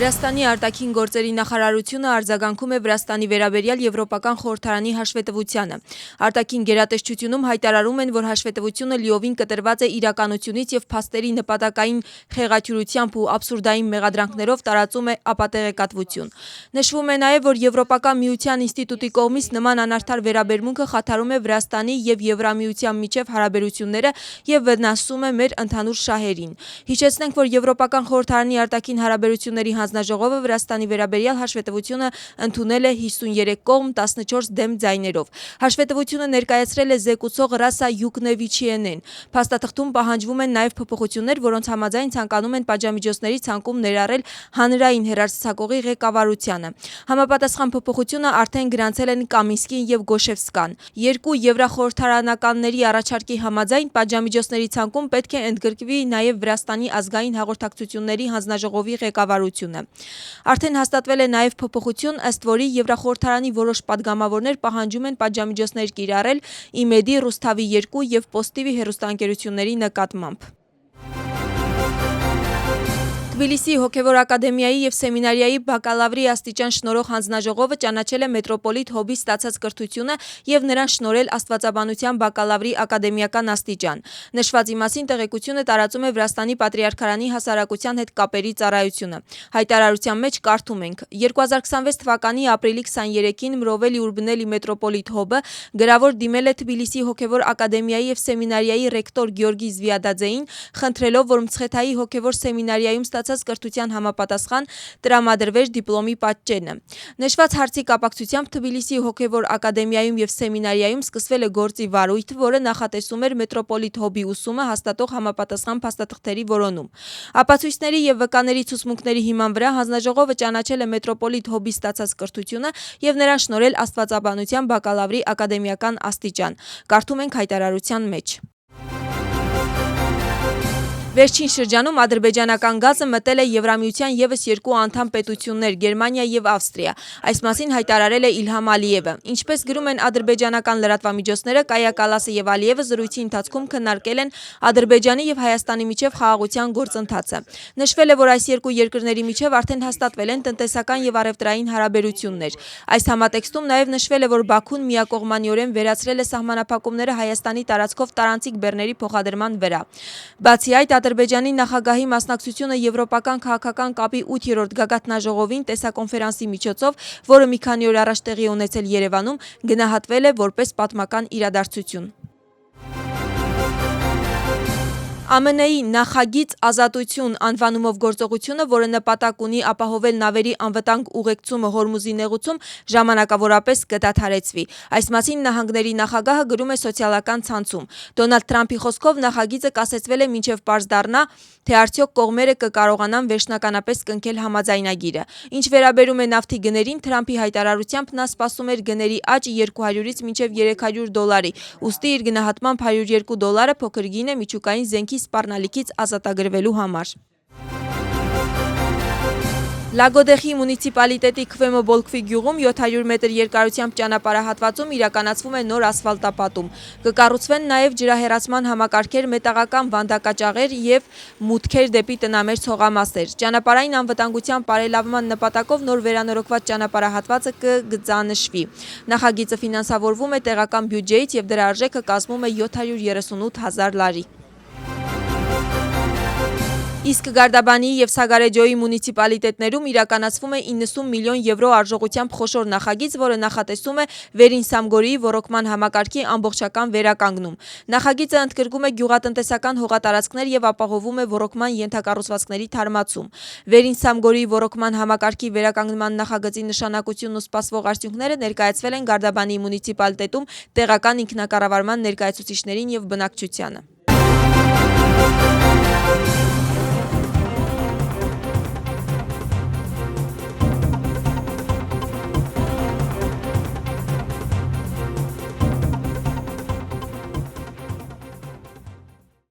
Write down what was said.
Վրաստանի արտաքին գործերի նախարարությունը արձագանքում է Վրաստանի վերաբերյալ Եվրոպական խորհրդարանի հաշվետվությանը։ Արտաքին գերատեսչությունում հայտարարում են, որ հաշվետվությունը լիովին կտրված է իրականությունից եւ փաստերի նպատակային խեղաթյուրությամբ ու աբսուրդային մեղադրանքներով տարածում է ապատեղեկատվություն։ Նշվում է նաեւ, որ Եվրոպական միության ինստիտուտի կողմից նման անարդար վերաբերմունքը խաթարում է Վրաստանի եւ Եվրամիության միջև հարաբերությունները եւ վնասում է մեր ընդհանուր շահերին։ Հիշեցնենք, որ Եվրոպական խորհրդարանի արտաքին հարաբերությունների հանձնաժողովը Վրաստանի վերաբերյալ հաշվետվությունը ընդունել է 53 կողմ 14 դեմ ձայներով։ Հաշվետվությունը ներկայացրել է զեկուցող Ռասա Յուկնևիչիենեն։ Փաստաթղթում պահանջվում են նաև փոփոխություններ, որոնց համաձայն ցանկանում են պատժամիջոցների ցանկում ներառել հանրային հեռարձակողի ղեկավարությանը։ Համապատասխան փոփոխությունը արդեն գրանցել են Կամինսկին եւ Գոշևսկան։ Երկու եվրախորհրդարանականների առաջարկի համաձայն պատժամիջոցների ցանկում պետք է ընդգրկվի նաև Վրաստանի ազգային հաղորդակցությունների հանձնաժողովի ղեկավարությունը։ Արդեն հաստատվել է նաև փոփոխություն, ըստ որի Եվրախորհրդարանի որոշ падգամավորներ պահանջում են պատժամիջոցներ կիրառել ԻՄԵԴ-ի, Ռուսթավի 2 եւ Պոստիվի հեռուստաընկերությունների նկատմամբ։ Թբիլիսիի հոգևոր ակադեմիայի եւ սեմինարիայի բակալավրի աստիճան շնորհող հանձնաժողովը ճանաչել է մետրոպոլիտ Հոբի ստացած կրթությունը եւ նրան շնորհել աստվածաբանության բակալավրի ակադեմիական աստիճան։ Նշվածի մասին տեղեկությունը տարածում է Վրաստանի պատրիարքարանի հասարակության հետ կապերի ծառայությունը։ Հայտարարության մեջ կարդում ենք. 2026 թվականի ապրիլի 23-ին Մրովելի Ուրբնելի մետրոպոլիտ Հոբը գրավոր դիմել է Թբիլիսիի հոգևոր ակադեմիայի եւ սեմինարիայի ռեկտոր Գյորգի Զվիադաձեին, խնդրելով, որ Մցխեթայի հոգևոր սեմինարիայում կրթության համապատասխան տրամադրվեր դիպլոմի պատճենը։ Նշված հարցի կապակցությամբ Թբիլիսիի հոգևոր ակադեմիայում եւ սեմինարիայում սկսվել է գործի վարույթ, որը նախատեսում էր մետրոպոլիտ Հոբի ուսումը հաստատող համապատասխան փաստաթղթերի որոնում։ Ապացույցների եւ վկաների ցուցմունքների հիման վրա հանձնաժողովը ճանաչել է մետրոպոլիտ Հոբի ստացած կրթությունը եւ նրան շնորհել աստվածաբանության բակալավրի ակադեմիական աստիճան։ Կարդում ենք հայտարարության մեջ. Վերջին շրջանում ադրբեջանական գազը մտել է Եվրամիության եւս երկու անդամ պետություններ՝ Գերմանիա եւ Ավստրիա։ Այս մասին հայտարարել է Իլհամ Ալիևը։ Ինչպես գրում են ադրբեջանական լրատվամիջոցները, Կայա Կալասը եւ Ալիևը զրույցի ընթացքում քննարկել են Ադրբեջանի եւ Հայաստանի միջև խաղաղության գործընթացը։ Նշվել է, որ այս երկու երկրների միջև արդեն հաստատվել են տնտեսական եւ առևտրային հարաբերություններ։ Այս համատեքստում նաեւ նշվել է, որ Բաքուն միակողմանիորեն վերացրել է սահմանափակումները Հայաստանի տարածքով տարանցիկ բեռների փոխադրման վրա։ Բացի այդ, Ադրբեջանի նախագահի մասնակցությունը Եվրոպական քաղաքական կապի 8-րդ գագաթնաժողովին տեսակոնֆերանսի միջոցով, որը մի քանի օր առաջ տեղի ունեցել Երևանում, գնահատվել է որպես պատմական իրադարձություն։ ԱՄՆ-ի նախագիծ ազատություն անվանումով գործողությունը, որը նպատակ ունի ապահովել նավերի անվտանգ ուղեկցումը Հորմուզի նեղուցում, ժամանակավորապես կդադարեցվի։ Այս մասին նահանգների նախագահը գրում է սոցիալական ցանցում։ Դոնալդ Թրամփի խոսքով նախագիծը կասեցվել է մինչև պարզ դառնա, թե արդյոք կողմերը կկարողանան վերջնականապես կնքել համաձայնագիրը։ Ինչ վերաբերում է նավթի գներին, Թրամփի հայտարարությամբ նա սպասում էր գների աճ $200-ից մինչև $300, ուստի իր գնահատմամբ $102 փոքր գին է միջուկային զենքի սպառնալիքից ազատագրվելու համար։ Լագոդեխի մունիցիպալիտետի Քվեմոբոլքվի գյուղում 700 մետր երկարությամբ ճանապարհահատվածում իրականացվում է նոր ասֆալտապատում։ Կկառուցվեն նաև ջրահեռացման համակարգեր, մետաղական վանդակաճաղեր եւ մուտքեր դեպի տնամերձ հողամասեր։ Ճանապարհային անվտանգության բարելավման նպատակով նոր վերանորոգված ճանապարհահատվածը կգծանշվի։ Նախագիծը ֆինանսավորվում է տեղական բյուջեից եւ դրա արժեքը կազմում է 738 000 լարի։ Իսկ Գարդաբանի եւ Սագարեջոյի մունիցիպալիտետներում իրականացվում է 90 միլիոն եվրո արժողությամբ խոշոր նախագիծ, որը նախատեսում է Վերին Սամգորիի ոռոգման համակարգի ամբողջական վերականգնում։ Նախագիծը ընդգրկում է գյուղատնտեսական հողատարածքներ եւ ապահովում է ոռոգման ենթակառուցվածքների թարմացում։ Վերին Սամգորիի ոռոգման համակարգի վերականգնման նախագծի նշանակությունն ու սպասվող արդյունքները ներկայացվել են Գարդաբանի մունիցիպալիտետում տեղական ինքնակառավարման ներկայացուցիչներին եւ բնակչությանը։